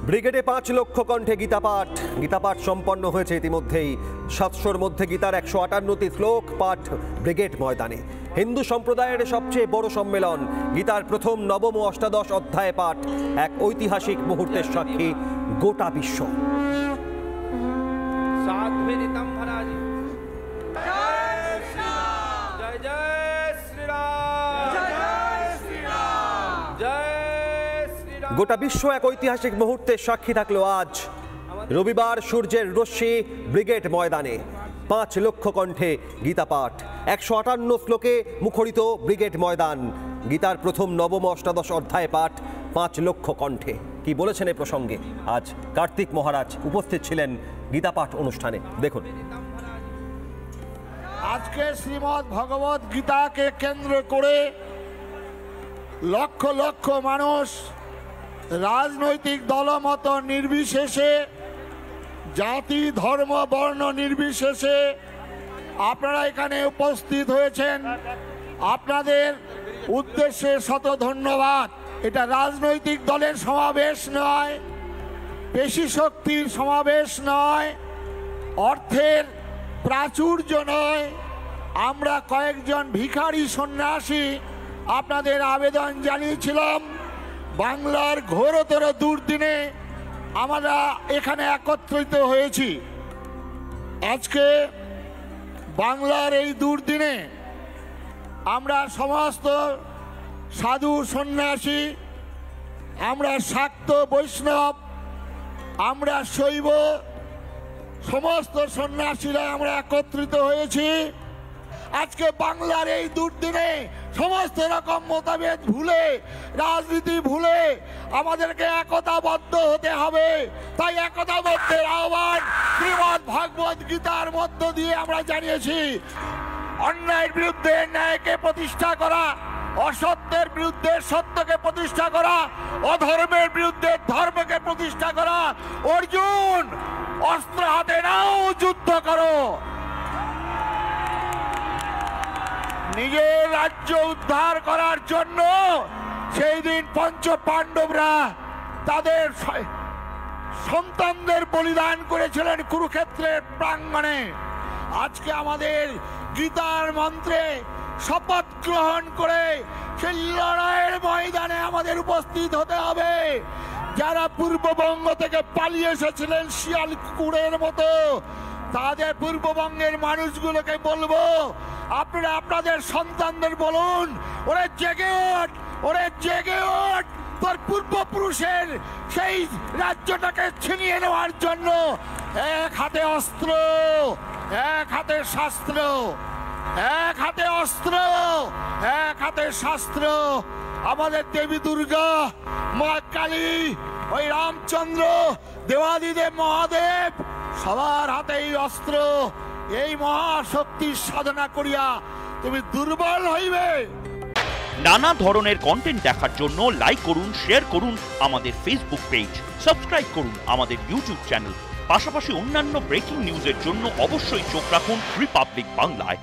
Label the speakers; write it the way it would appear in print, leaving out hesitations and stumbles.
Speaker 1: ব্রিগেডে 5 লক্ষ কণ্ঠে গীতাপাঠ সম্পন্ন হয়েছে ইতিমধ্যেই। 700-র মধ্যে গীতার 158টি শ্লোক পাঠ ব্রিগেড ময়দানে। হিন্দু সম্প্রদায়ের সবচেয়ে বড় সম্মেলন। গীতার প্রথম, নবম ও অষ্টাদশ অধ্যায় পাঠ এক ঐতিহাসিক মুহূর্তের সাক্ষী গোটা বিশ্ব। গোটা বিশ্ব এক ঐতিহাসিক মুহূর্তের সাক্ষী থাকলো আজ। রবিবার সূর্যের রশ্মি ব্রিগেড ময়দানে 5 লক্ষ কণ্ঠে গীতা পাঠ, 158 শ্লোকে মুখরিত ব্রিগেড ময়দান। গীতার প্রথম, নবম অষ্টাদশ অধ্যায় পাঠ 5 লক্ষ কণ্ঠে। কি বলেছেন এ প্রসঙ্গে আজ কার্তিক মহারাজ উপস্থিত ছিলেন গীতা পাঠ অনুষ্ঠানে, দেখুন।
Speaker 2: আজকে শ্রীমদ্ ভগবত গীতাকে কেন্দ্র করে লক্ষ লক্ষ মানুষ রাজনৈতিক দলমত নির্বিশেষে, জাতি ধর্ম বর্ণ নির্বিশেষে আপনারা এখানে উপস্থিত হয়েছেন। আপনাদের উদ্দেশ্যে শত ধন্যবাদ। এটা রাজনৈতিক দলের সমাবেশ নয়, পেশি শক্তির সমাবেশ নয়, অর্থের প্রাচুর্য নয়। আমরা কয়েকজন ভিখারি সন্ন্যাসী আপনাদের আবেদন জানিয়েছিলাম। বাংলার ঘোরতর দুর্দিনে আমরা এখানে একত্রিত হয়েছি। আজকে বাংলার এই দুর্দিনে আমরা সমস্ত সাধু সন্ন্যাসী, আমরা শাক্ত বৈষ্ণব, আমরা শৈব, সমস্ত সন্ন্যাসীরা আমরা একত্রিত হয়েছি। আজকে বাংলার এই দুর্দিনে সমস্ত রকম মতভেদ ভুলে, রাজনীতি ভুলে আমাদেরকে একতাবদ্ধ হতে হবে। তাই একতাবদ্ধের আহ্বান শ্রীমদ্ ভগবত গীতার মধ্য দিয়ে আমরা জানিয়েছি। অন্যায়ের বিরুদ্ধে ন্যায়কে প্রতিষ্ঠা করা, অসত্যের বিরুদ্ধে সত্যকে প্রতিষ্ঠা করা, অধর্মের বিরুদ্ধে ধর্মকে প্রতিষ্ঠা করা। অর্জুন, অস্ত্র হাতে নাও, যুদ্ধ করো। নিজের রাজ্য উদ্ধার করার জন্য সেই দিন পঞ্চ পাণ্ডবরা তাদের সন্তানদের বলিদান করেছিলেন কুরুক্ষেত্রের প্রাঙ্গণে। আজকে আমাদের গীতার মন্ত্রে শপথ গ্রহণ করে সেই লড়াইয়ের ময়দানে আমাদের উপস্থিত হতে হবে। যারা পূর্ববঙ্গ থেকে পালিয়ে এসেছিলেন শিয়াল কুকুরের মতো, তাদের পূর্ববঙ্গের মানুষগুলোকে বলবো, আপনারা আপনাদের সন্তানদের বলুন, ওরে জেগে ওঠ, ওরে জেগে ওঠ। তোর পূর্বপুরুষের সেই রাজ্যটাকে ছিনিয়ে নেওয়ার জন্য এক হাতে অস্ত্র, এক হাতে শাস্ত্র, এক হাতে অস্ত্র, এক হাতে শাস্ত্র। আমাদের দেবী দুর্গা, মা কালী, ওই রামচন্দ্র, দেবাদিদেব মহাদেব, সবার হাতে এই অস্ত্র। এই মহাশক্তির সাধনা করিয়া তুমি দুর্বল হইবে।
Speaker 3: নানা ধরনের কন্টেন্ট দেখার জন্য লাইক করুন, শেয়ার করুন আমাদের ফেসবুক পেজ, সাবস্ক্রাইব করুন আমাদের ইউটিউব চ্যানেল। পাশাপাশি অন্যান্য ব্রেকিং নিউজের জন্য অবশ্যই চোখ রাখুন রিপাবলিক বাংলায়।